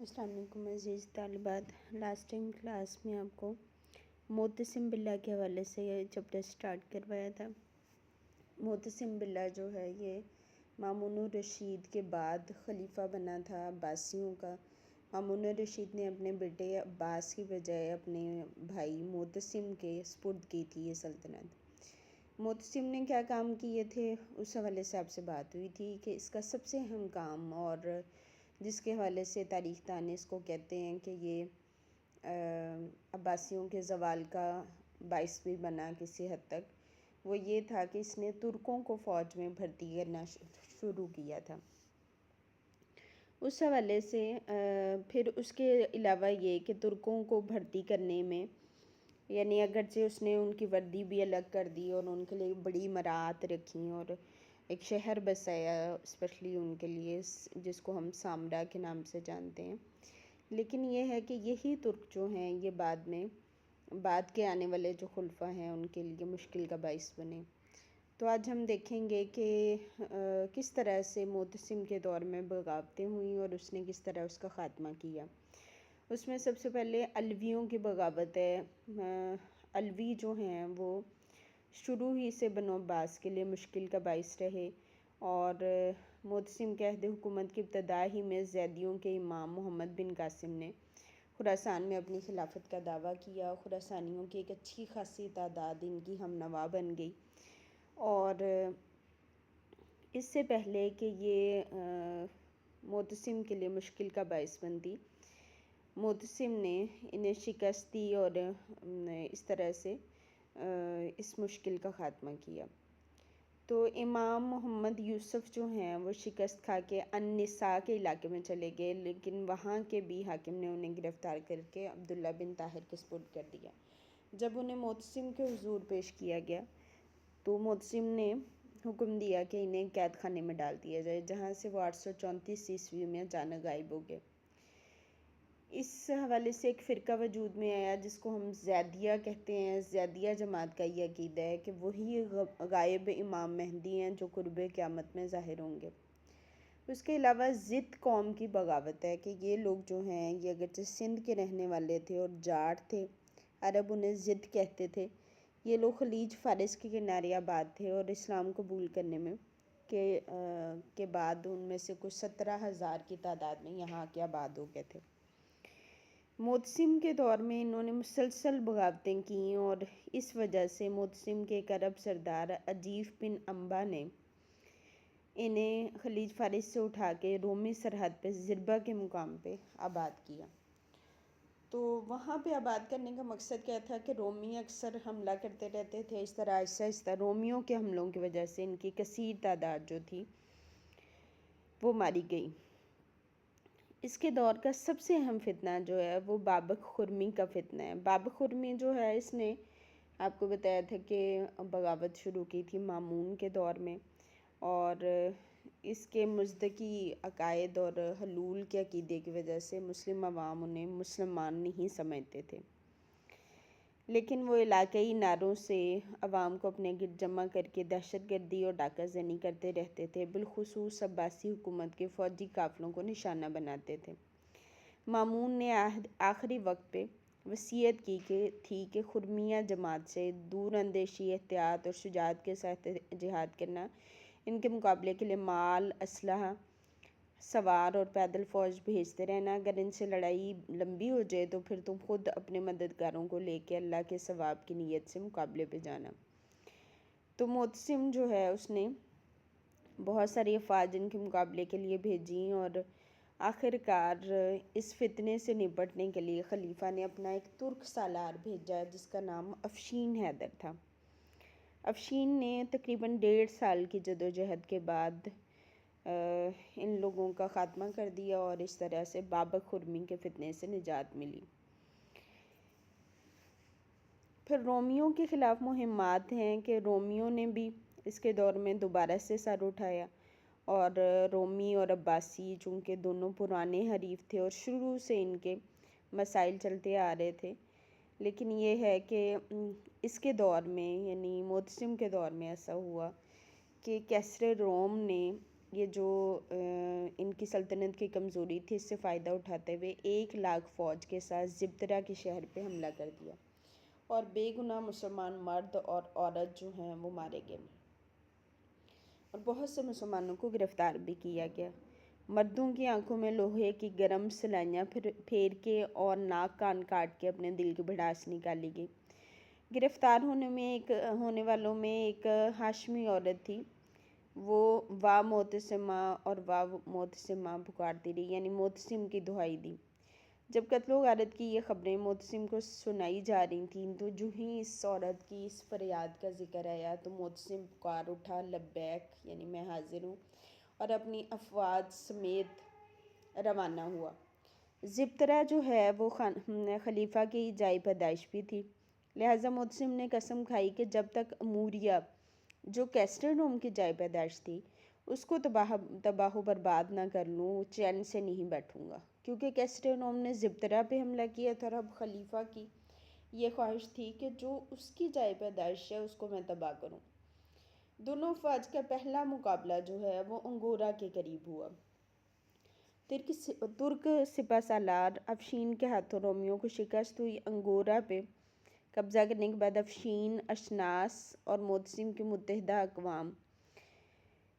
السلام علیکم عزیز طالبات۔ لاسٹ ٹائم کلاس میں آپ کو معتصم باللہ کے حوالے سے یہ چیپٹر سٹارٹ کروایا تھا۔ معتصم باللہ جو ہے یہ مامون الرشید کے بعد خلیفہ بنا تھا عباسیوں کا۔ مامون الرشید نے اپنے بیٹے عباس کی بجائے اپنے بھائی معتصم کے سپرد کی تھی یہ سلطنت۔ معتصم نے کیا کام کیے تھے اس حوالے سے آپ سے بات ہوئی تھی کہ اس کا سب سے اہم کام، اور جس کے حوالے سے تاریخ دان اس کو کہتے ہیں کہ یہ عباسیوں کے زوال کا باعث بھی بنا کسی حد تک، وہ یہ تھا کہ اس نے ترکوں کو فوج میں بھرتی کرنا شروع کیا تھا۔ اس حوالے سے پھر اس کے علاوہ یہ کہ ترکوں کو بھرتی کرنے میں، یعنی اگرچہ اس نے ان کی وردی بھی الگ کر دی اور ان کے لیے بڑی مراعات رکھیں اور ایک شہر بسایا اسپیشلی ان کے لیے، جس کو ہم سامرا کے نام سے جانتے ہیں، لیکن یہ ہے کہ یہی ترک جو ہیں یہ بعد کے آنے والے جو خلفاء ہیں ان کے لیے مشکل کا باعث بنے۔ تو آج ہم دیکھیں گے کہ کس طرح سے معتصم کے دور میں بغاوتیں ہوئیں اور اس نے کس طرح اس کا خاتمہ کیا۔ اس میں سب سے پہلے علویوں کی بغاوت ہے۔ علوی جو ہیں وہ شروع ہی سے بنو عباس کے لیے مشکل کا باعث رہے، اور معتصم کے عہد حکومت کی ابتدا ہی میں زیدیوں کے امام محمد بن قاسم نے خراسان میں اپنی خلافت کا دعویٰ کیا۔ خراسانیوں کی ایک اچھی خاصی تعداد ان کی ہم نوا بن گئی، اور اس سے پہلے کہ یہ معتصم کے لیے مشکل کا باعث بنتی، معتصم نے انہیں شکست دی اور اس طرح سے اس مشکل کا خاتمہ کیا۔ تو امام محمد یوسف جو ہیں وہ شکست کھا کے النساء کے علاقے میں چلے گئے، لیکن وہاں کے بھی حاکم نے انہیں گرفتار کر کے عبداللہ بن طاہر کے سپرد کر دیا۔ جب انہیں معتصم کے حضور پیش کیا گیا تو معتصم نے حکم دیا کہ انہیں قید خانے میں ڈال دیا جائے، جہاں سے وہ 834 عیسوی میں اچانک غائب ہو گئے۔ اس حوالے سے ایک فرقہ وجود میں آیا جس کو ہم زیدیہ کہتے ہیں۔ زیدیہ جماعت کا یہ عقیدہ ہے کہ وہی غائب امام مہدی ہیں جو قرب قیامت میں ظاہر ہوں گے۔ اس کے علاوہ زد قوم کی بغاوت ہے کہ یہ لوگ جو ہیں یہ اگرچہ سندھ کے رہنے والے تھے اور جاٹ تھے، عرب انہیں زد کہتے تھے۔ یہ لوگ خلیج فارس کے کنارے آباد تھے اور اسلام قبول کرنے میں کے بعد ان میں سے کچھ 17,000 کی تعداد میں یہاں کے آباد ہو گئے تھے۔ معتصم کے دور میں انہوں نے مسلسل بغاوتیں کیں، اور اس وجہ سے معتصم کے ایک عرب سردار عجیف بن انبا نے انہیں خلیج فارس سے اٹھا کے رومی سرحد پہ زربہ کے مقام پہ آباد کیا۔ تو وہاں پہ آباد کرنے کا مقصد کیا تھا کہ رومی اکثر حملہ کرتے رہتے تھے، اس طرح آہستہ آہستہ رومیوں کے حملوں کی وجہ سے ان کی کثیر تعداد جو تھی وہ ماری گئی۔ اس کے دور کا سب سے اہم فتنہ جو ہے وہ بابک خرمی کا فتنہ ہے۔ بابک خرمی جو ہے اس نے آپ کو بتایا تھا کہ بغاوت شروع کی تھی مامون کے دور میں، اور اس کے مزدکی عقائد اور حلول کے عقیدے کی وجہ سے مسلم عوام انہیں مسلمان نہیں سمجھتے تھے، لیکن وہ علاقائی نعروں سے عوام کو اپنے گرد جمع کر کے دہشت گردی اور ڈاکہ زنی کرتے رہتے تھے، بالخصوص عباسی حکومت کے فوجی قافلوں کو نشانہ بناتے تھے۔ مامون نے آخری وقت پہ وصیت کی تھی کہ خرمیہ جماعت سے دور اندیشی، احتیاط اور شجاعت کے ساتھ جہاد کرنا، ان کے مقابلے کے لیے مال، اسلحہ، سوار اور پیدل فوج بھیجتے رہنا، اگر ان سے لڑائی لمبی ہو جائے تو پھر تم خود اپنے مددگاروں کو لے کے اللہ کے ثواب کی نیت سے مقابلے پہ جانا۔ تو معتصم جو ہے اس نے بہت ساری افواج ان کے مقابلے کے لیے بھیجیں، اور آخر کار اس فتنے سے نپٹنے کے لیے خلیفہ نے اپنا ایک ترک سالار بھیجا جس کا نام افشین حیدر تھا۔ افشین نے تقریباً 1.5 سال کی جدوجہد کے بعد ان لوگوں کا خاتمہ کر دیا، اور اس طرح سے بابک خرمی کے فتنے سے نجات ملی۔ پھر رومیوں کے خلاف مہمات ہیں کہ رومیوں نے بھی اس کے دور میں دوبارہ سے سر اٹھایا، اور رومی اور عباسی چونکہ دونوں پرانے حریف تھے اور شروع سے ان کے مسائل چلتے آ رہے تھے، لیکن یہ ہے کہ اس کے دور میں یعنی معتصم کے دور میں ایسا ہوا کہ کیسر روم نے یہ جو ان کی سلطنت کی کمزوری تھی اس سے فائدہ اٹھاتے ہوئے 1,00,000 فوج کے ساتھ زبترا کے شہر پہ حملہ کر دیا اور بے گناہ مسلمان مرد اور عورت جو ہیں وہ مارے گئے اور بہت سے مسلمانوں کو گرفتار بھی کیا گیا۔ مردوں کی آنکھوں میں لوہے کی گرم سلائیاں پھیر کے اور ناک کان کاٹ کے اپنے دل کی بھڑاس نکالی گئی۔ گرفتار ہونے والوں میں ایک ہاشمی عورت تھی، وہ وا معتصمہ اور وا معتصمہ پکارتی رہی، یعنی معتصم کی دہائی دی۔ جب قتل و غارت کی یہ خبریں معتصم کو سنائی جا رہی تھیں تو جو ہی اس عورت کی اس فریاد کا ذکر آیا تو معتصم پکار اٹھا لبیک، یعنی میں حاضر ہوں، اور اپنی افواج سمیت روانہ ہوا۔ زبترا جو ہے وہ خلیفہ کی جائے پیدائش بھی تھی، لہٰذا معتصم نے قسم کھائی کہ جب تک اموریہ جو کیسٹر-نوم کی جائے پیدائش تھی اس کو تباہ و برباد نہ کر لوں، چین سے نہیں بیٹھوں گا، کیونکہ کیسٹر-نوم نے زبترا پہ حملہ کیا تھا اور اب خلیفہ کی یہ خواہش تھی کہ جو اس کی جائے پیدائش ہے اس کو میں تباہ کروں۔ دونوں افواج کا پہلا مقابلہ جو ہے وہ انگورا کے قریب ہوا۔ ترک سپہ سالار افشین کے ہاتھوں رومیوں کو شکست ہوئی۔ انگورا پہ قبضہ کرنے کے بعد افشین، اشناس اور معتصم کی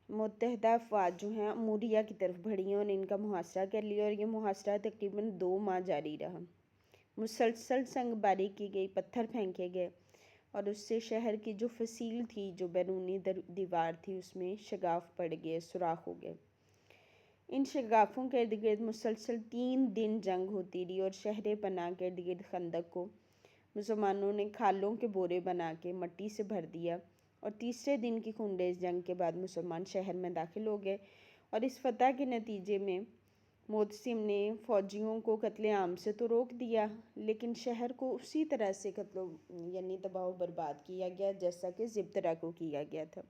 متحدہ افواج جو ہیں اموریہ کی طرف بڑھیں اور ان کا محاصرہ کر لیا، اور یہ محاصرہ تقریباً 2 ماہ جاری رہا۔ مسلسل سنگ باری کی گئی، پتھر پھینکے گئے اور اس سے شہر کی جو فصیل تھی، جو بیرونی دیوار تھی، اس میں شگاف پڑ گئے، سوراخ ہو گئے۔ ان شگافوں کے ارد گرد مسلسل 3 دن جنگ ہوتی رہی اور شہر پناہ کے ارد گرد خندق کو مسلمانوں نے کھالوں کے بورے بنا کے مٹی سے بھر دیا، اور تیسرے دن کی خونریز جنگ کے بعد مسلمان شہر میں داخل ہو گئے، اور اس فتح کے نتیجے میں معتصم نے فوجیوں کو قتل عام سے تو روک دیا، لیکن شہر کو اسی طرح سے یعنی تباہ و برباد کیا گیا جیسا کہ زبترا کو کیا گیا تھا۔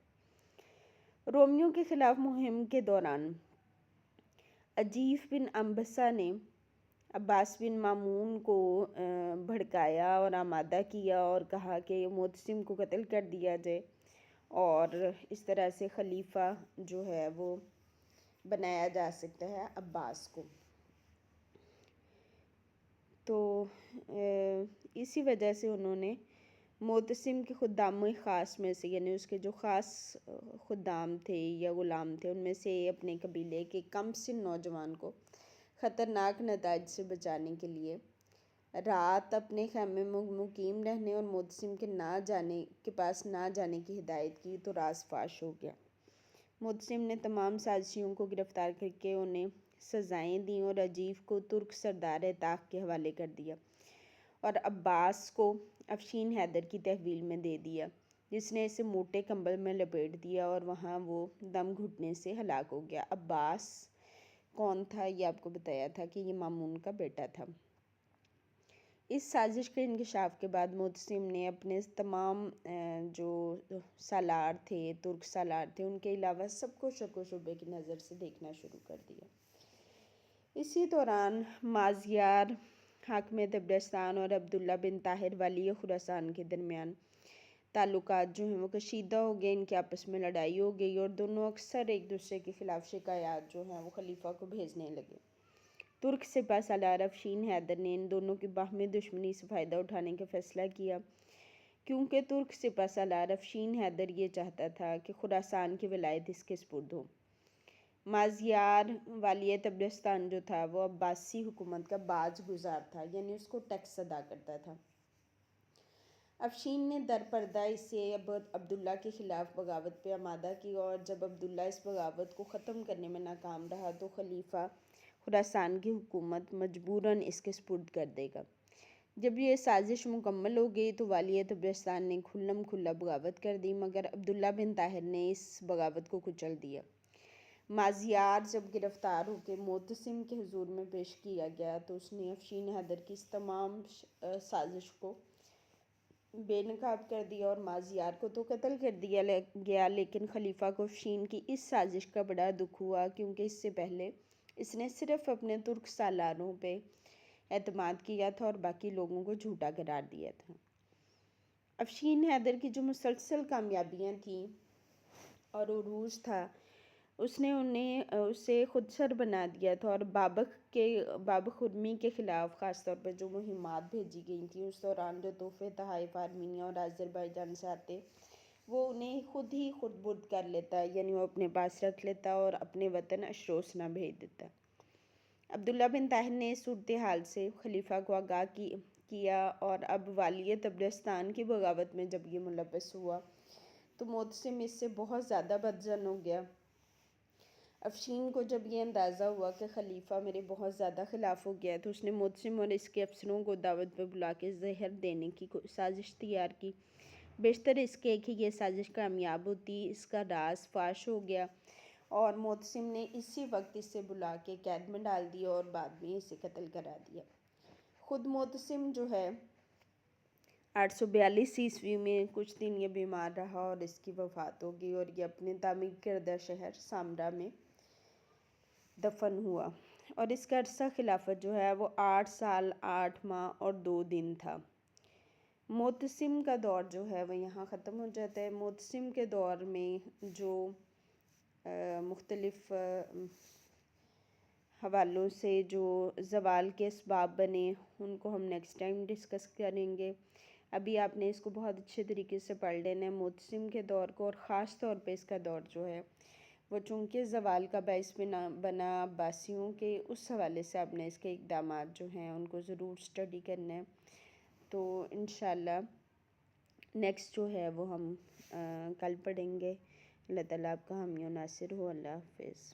رومیوں کے خلاف مہم کے دوران عجیف بن انبسہ نے عباس بن مامون کو بھڑکایا اور آمادہ کیا اور کہا کہ معتصم کو قتل کر دیا جائے اور اس طرح سے خلیفہ جو ہے وہ بنایا جا سکتا ہے عباس کو۔ تو اسی وجہ سے انہوں نے معتصم کے خداموں خاص میں سے، یعنی اس کے جو خاص خدام تھے یا غلام تھے، ان میں سے اپنے قبیلے کے کم سن نوجوان کو خطرناک نتائج سے بچانے کے لیے رات اپنے خیمے میں مقیم رہنے اور معتصم کے پاس نہ جانے کی ہدایت کی تو راز فاش ہو گیا۔ معتصم نے تمام سازشیوں کو گرفتار کر کے انہیں سزائیں دیں اور عجیف کو ترک سردار طاق کے حوالے کر دیا اور عباس کو افشین حیدر کی تحویل میں دے دیا، جس نے اسے موٹے کمبل میں لپیٹ دیا اور وہاں وہ دم گھٹنے سے ہلاک ہو گیا۔ عباس کون تھا یہ آپ کو بتایا تھا کہ یہ مامون کا بیٹا تھا۔ اس سازش کے انکشاف کے بعد معتصم نے اپنے تمام جو سالار تھے، ترک سالار تھے، ان کے علاوہ سب کو شک و شبے کی نظر سے دیکھنا شروع کر دیا۔ اسی دوران مازیار حاکم طبرستان اور عبداللہ بن طاہر والی خراسان کے درمیان تعلقات جو ہیں وہ کشیدہ ہو گئے، ان کے آپس میں لڑائی ہو گئی اور دونوں اکثر ایک دوسرے کے خلاف شکایات جو ہیں وہ خلیفہ کو بھیجنے لگے۔ ترک سپہ سالار افشین حیدر نے ان دونوں کی باہمی دشمنی سے فائدہ اٹھانے کا فیصلہ کیا، کیونکہ ترک سپہ سالار افشین حیدر یہ چاہتا تھا کہ خراسان کی ولایت اس کے سپرد ہو۔ مازیار والی طبرستان جو تھا وہ عباسی حکومت کا باج گزار تھا، یعنی اس کو ٹیکس ادا کرتا تھا۔ افشین نے در پردہ اسے عبداللہ کے خلاف بغاوت پہ آمادہ کیا، اور جب عبداللہ اس بغاوت کو ختم کرنے میں ناکام رہا تو خلیفہ خراسان کی حکومت مجبوراً اس کے سپرد کر دے گا۔ جب یہ سازش مکمل ہو گئی تو والی طبرستان نے کھلم کھلا بغاوت کر دی، مگر عبداللہ بن طاہر نے اس بغاوت کو کچل دیا۔ مازیار جب گرفتار ہو کے معتصم کے حضور میں پیش کیا گیا تو اس نے افشین حیدر کی اس تمام سازش کو بے نقاب کر دیا اور مازیار کو تو قتل کر دیا گیا، لیکن خلیفہ کو افشین کی اس سازش کا بڑا دکھ ہوا، کیونکہ اس سے پہلے اس نے صرف اپنے ترک سالاروں پہ اعتماد کیا تھا اور باقی لوگوں کو جھوٹا قرار دیا تھا۔ افشین حیدر کی جو مسلسل کامیابیاں تھیں اور عروج تھا، اس نے اسے خود سر بنا دیا تھا، اور بابک خرمی کے خلاف خاص طور پر جو مہمات بھیجی گئی تھیں اس دوران جو تحفے تحائف آرمینیا اور آذربائیجان سے آتے وہ انہیں خود برد کر لیتا، یعنی وہ اپنے پاس رکھ لیتا اور اپنے وطن اشروسنا بھیج دیتا۔ عبداللہ بن طاہر نے اس صورتحال سے خلیفہ کو آگاہ کیا، اور اب والی طبرستان کی بغاوت میں جب یہ ملوث ہوا تو معتصم اس سے بہت زیادہ بدظن ہو گیا۔ افشین کو جب یہ اندازہ ہوا کہ خلیفہ میرے بہت زیادہ خلاف ہو گیا ہے تو اس نے معتصم اور اس کے افسروں کو دعوت پہ بلا کے زہر دینے کی سازش تیار کی۔ بیشتر اس کے کہ یہ سازش کامیاب ہوتی، اس کا راز فاش ہو گیا اور معتصم نے اسی وقت اسے بلا کے قید میں ڈال دیا اور بعد میں اسے قتل کرا دیا۔ خود معتصم جو ہے 842 میں کچھ دن یہ بیمار رہا اور اس کی وفات ہو گئی، اور یہ اپنے تعمیر کردہ شہر سامرا میں دفن ہوا، اور اس کا عرصہ خلافت جو ہے وہ 8 سال 8 ماہ اور 2 دن تھا۔ معتصم کا دور جو ہے وہ یہاں ختم ہو جاتا ہے۔ معتصم کے دور میں جو مختلف حوالوں سے جو زوال کے اسباب بنے ان کو ہم نیکسٹ ٹائم ڈسکس کریں گے۔ ابھی آپ نے اس کو بہت اچھے طریقے سے پڑھ لینا ہے معتصم کے دور کو، اور خاص طور پہ اس کا دور جو ہے وہ چونکہ زوال کا باعث بنا عباسیوں کے، اس حوالے سے آپ نے اس کے اقدامات جو ہیں ان کو ضرور اسٹڈی کرنا ہے۔ تو انشاءاللہ نیکسٹ جو ہے وہ ہم کل پڑھیں گے۔ اللہ تعالیٰ آپ کا حامی و ناصر ہو۔ اللہ حافظ۔